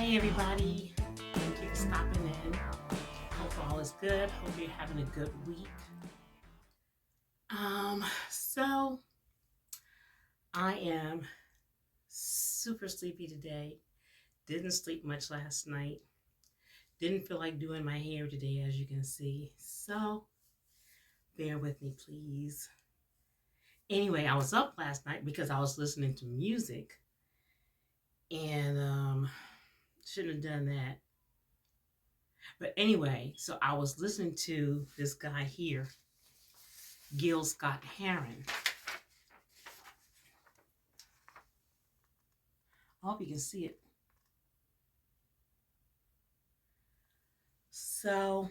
Hey everybody, thank you for stopping in. Hope all is good. Hope you're having a good week. So I am super sleepy today. Didn't sleep much last night. Didn't feel like doing my hair today, as you can see. So bear with me, please. Anyway, I was up last night because I was listening to music, and shouldn't have done that. But anyway, so I was listening to this guy here, Gil Scott-Heron. I hope you can see it. So,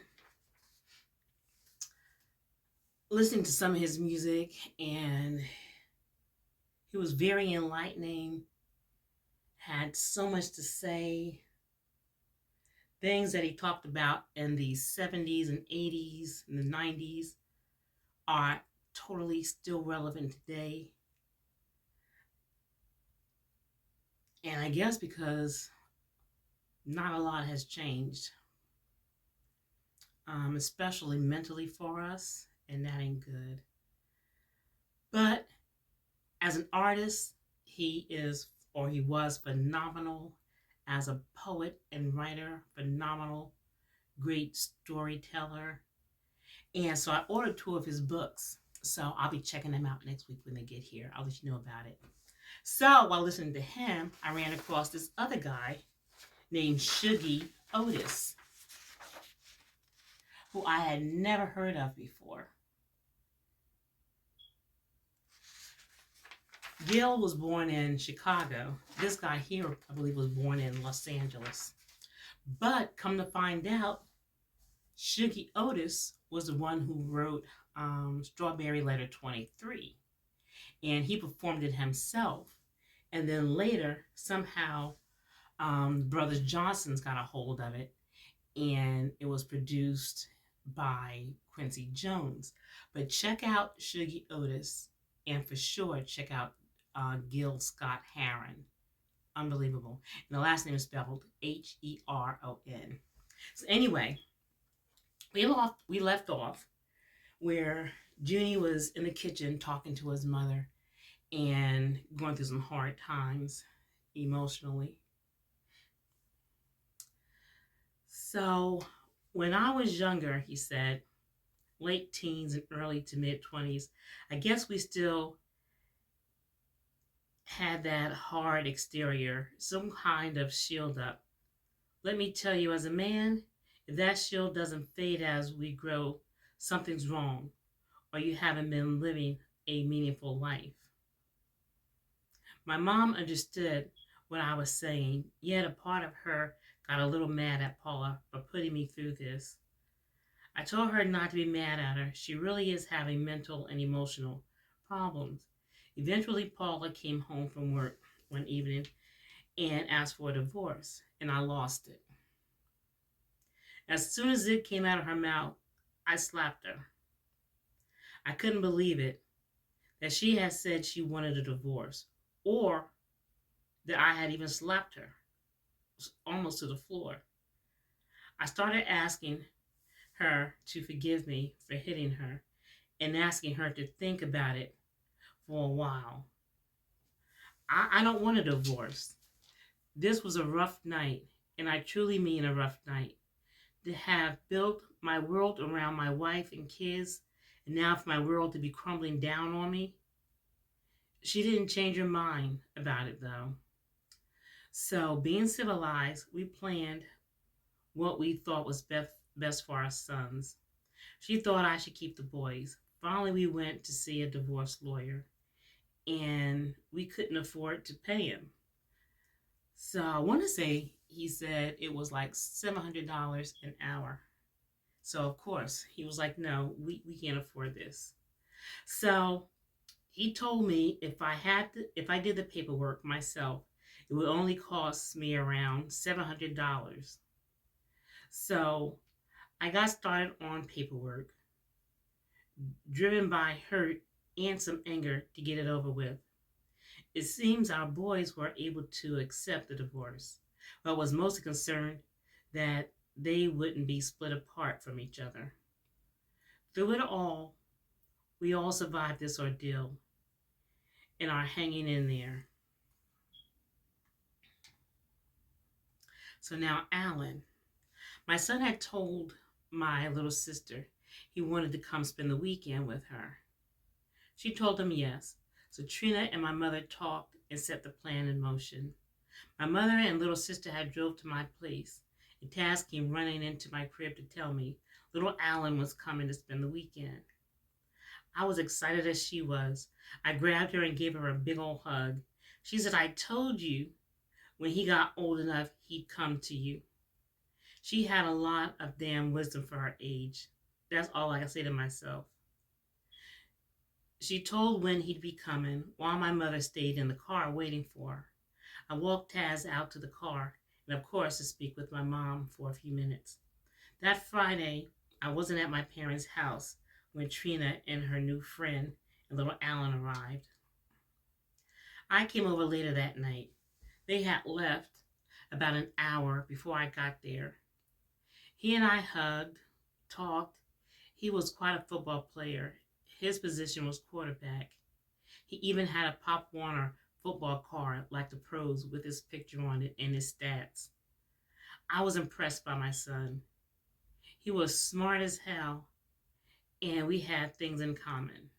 listening to some of his music, and he was very enlightening, had so much to say. Things that he talked about in the 70s and 80s and the 90s are totally still relevant today. And I guess because not a lot has changed, especially mentally for us, and that ain't good. But as an artist, he was phenomenal. As a poet and writer, phenomenal, great storyteller. And so I ordered 2 of his books. So I'll be checking them out next week when they get here. I'll let you know about it. So while listening to him, I ran across this other guy named Junie Otis, who I had never heard of before. Gil was born in Chicago. This guy here, I believe, was born in Los Angeles. But come to find out, Junie Otis was the one who wrote Strawberry Letter 23. And he performed it himself. And then later, somehow, Brothers Johnson's got a hold of it. And it was produced by Quincy Jones. But check out Junie Otis. And for sure, check out Gil Scott-Heron. Unbelievable. And the last name is spelled Heron. So anyway, we left off where Junie was in the kitchen talking to his mother and going through some hard times emotionally. So when I was younger, he said, late teens and early to mid 20s, I guess we still had that hard exterior, some kind of shield up. Let me tell you, as a man, if that shield doesn't fade as we grow, something's wrong, or you haven't been living a meaningful life. My mom understood what I was saying, yet a part of her got a little mad at Paula for putting me through this. I told her not to be mad at her. She really is having mental and emotional problems. Eventually, Paula came home from work one evening and asked for a divorce, and I lost it. As soon as it came out of her mouth, I slapped her. I couldn't believe it, that she had said she wanted a divorce, or that I had even slapped her, almost to the floor. I started asking her to forgive me for hitting her and asking her to think about it for a while. I don't want a divorce. This was a rough night, and I truly mean a rough night. To have built my world around my wife and kids, and now for my world to be crumbling down on me. She didn't change her mind about it, though. So, being civilized, we planned what we thought was best for our sons. She thought I should keep the boys. Finally, we went to see a divorce lawyer, and we couldn't afford to pay him. So I want to say he said it was like $700 an hour. So of course he was like, no, we can't afford this. So he told me if I did the paperwork myself, it would only cost me around $700. So I got started on paperwork, driven by hurt and some anger to get it over with. It seems our boys were able to accept the divorce. but was mostly concerned that they wouldn't be split apart from each other. Through it all, we all survived this ordeal and are hanging in there. So now, Alan, my son had told my little sister he wanted to come spend the weekend with her. She told him yes. So Trina and my mother talked and set the plan in motion. My mother and little sister had drove to my place, and Taz came running into my crib to tell me little Alan was coming to spend the weekend. I was excited as she was. I grabbed her and gave her a big old hug. She said, I told you when he got old enough, he'd come to you. She had a lot of damn wisdom for her age. That's all I can say to myself. She told when he'd be coming while my mother stayed in the car waiting for her. I walked Taz out to the car and, of course, to speak with my mom for a few minutes. That Friday, I wasn't at my parents' house when Trina and her new friend and little Alan arrived. I came over later that night. They had left about an hour before I got there. He and I hugged, talked. He was quite a football player. His position was quarterback. He even had a Pop Warner football card like the pros with his picture on it and his stats. I was impressed by my son. He was smart as hell, and we had things in common.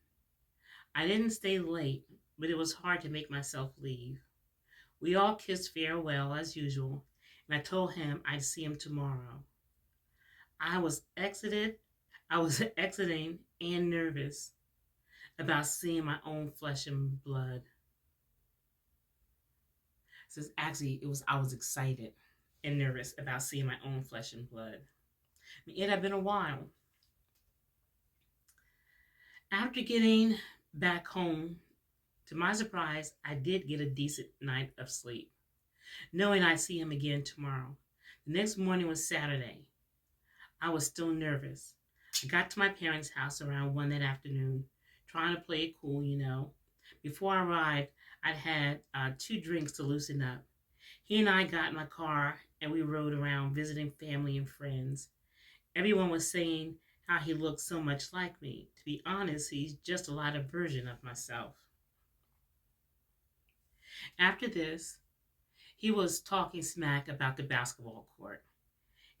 I didn't stay late, but it was hard to make myself leave. We all kissed farewell as usual, and I told him I'd see him tomorrow. I was exiting and nervous about seeing my own flesh and blood. So I was excited and nervous about seeing my own flesh and blood. It had been a while. After getting back home, to my surprise, I did get a decent night of sleep, knowing I'd see him again tomorrow. The next morning was Saturday. I was still nervous. I got to my parents' house around 1 that afternoon, trying to play it cool, you know. Before I arrived, I'd had 2 drinks to loosen up. He and I got in my car and we rode around visiting family and friends. Everyone was saying how he looked so much like me. To be honest, he's just a lighter version of myself. After this, he was talking smack about the basketball court,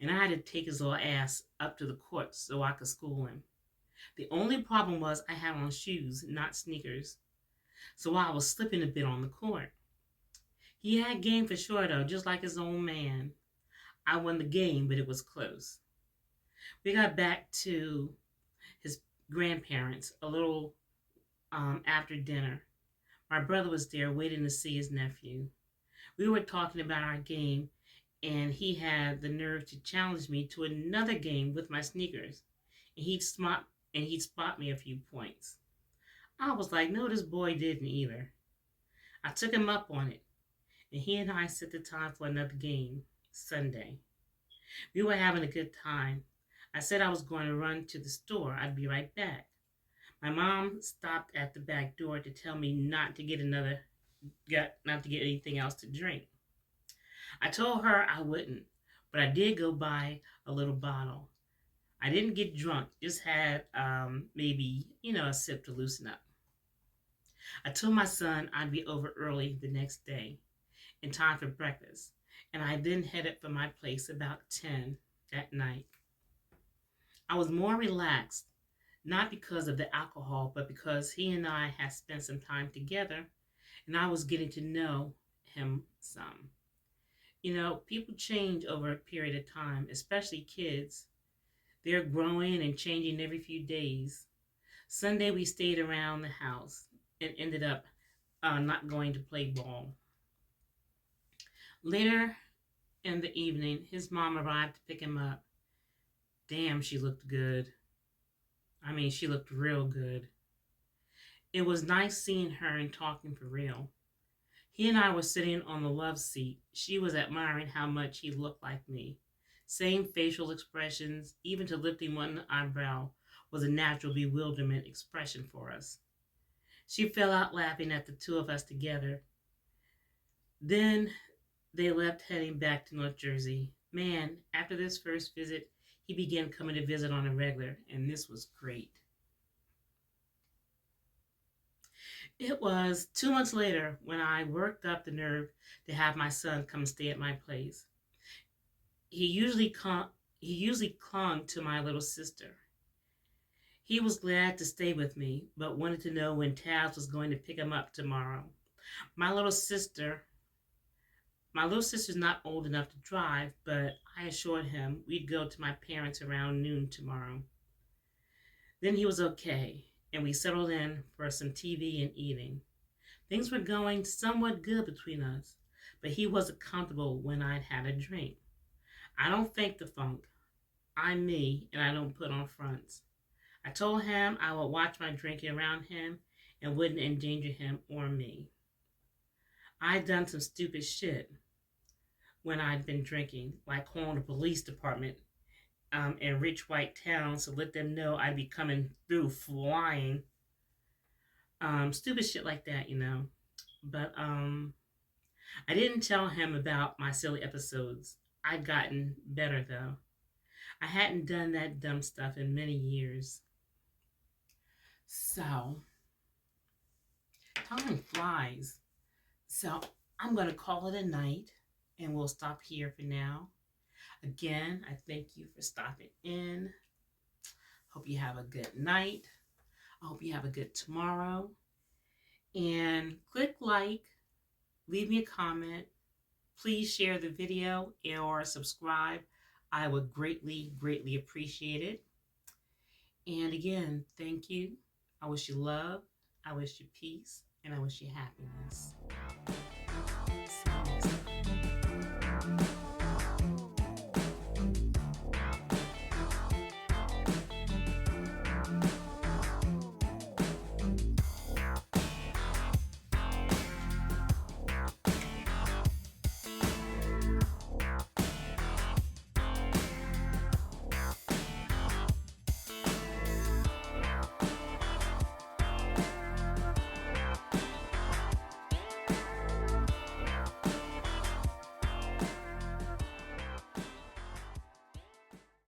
and I had to take his little ass up to the court so I could school him. The only problem was I had on shoes, not sneakers, so I was slipping a bit on the court. He had game for sure, though, just like his old man. I won the game, but it was close. We got back to his grandparents a little after dinner. My brother was there waiting to see his nephew. We were talking about our game, and he had the nerve to challenge me to another game with my sneakers. And he'd spot me a few points. I was like, no, this boy didn't either. I took him up on it, and he and I set the time for another game, Sunday. We were having a good time. I said I was going to run to the store. I'd be right back. My mom stopped at the back door to tell me not to get anything else to drink. I told her I wouldn't, but I did go buy a little bottle. I didn't get drunk, just had maybe, a sip to loosen up. I told my son I'd be over early the next day in time for breakfast, and I then headed for my place about 10 that night. I was more relaxed, not because of the alcohol, but because he and I had spent some time together, and I was getting to know him some. People change over a period of time, especially kids. They're growing and changing every few days. Sunday, we stayed around the house and ended up not going to play ball. Later in the evening, his mom arrived to pick him up. Damn, she looked good. She looked real good. It was nice seeing her and talking for real. He and I were sitting on the love seat. She was admiring how much he looked like me. Same facial expressions, even to lifting one eyebrow was a natural bewilderment expression for us. She fell out laughing at the two of us together. Then They left heading back to North Jersey. Man, after this first visit, he began coming to visit on a regular, and this was great. It was 2 months later when I worked up the nerve to have my son come stay at my place. He usually clung, he usually clung to my little sister. He was glad to stay with me, but wanted to know when Taz was going to pick him up tomorrow. My little sister, my little sister's not old enough to drive, but I assured him we'd go to my parents around noon tomorrow. Then he was okay, and we settled in for some TV and eating. Things were going somewhat good between us, but he wasn't comfortable when I'd had a drink. I don't fake the funk. I'm me, and I don't put on fronts. I told him I would watch my drinking around him and wouldn't endanger him or me. I'd done some stupid shit when I'd been drinking, like calling the police department in rich white towns to let them know I'd be coming through flying. Stupid shit like that, you know. But I didn't tell him about my silly episodes. I'd gotten better though. I hadn't done that dumb stuff in many years. So, time flies. So, I'm going to call it a night and we'll stop here for now. Again, I thank you for stopping in. Hope you have a good night. I hope you have a good tomorrow. And click like, leave me a comment. Please share the video or subscribe. I would greatly, greatly appreciate it. And again, thank you. I wish you love, I wish you peace, and I wish you happiness.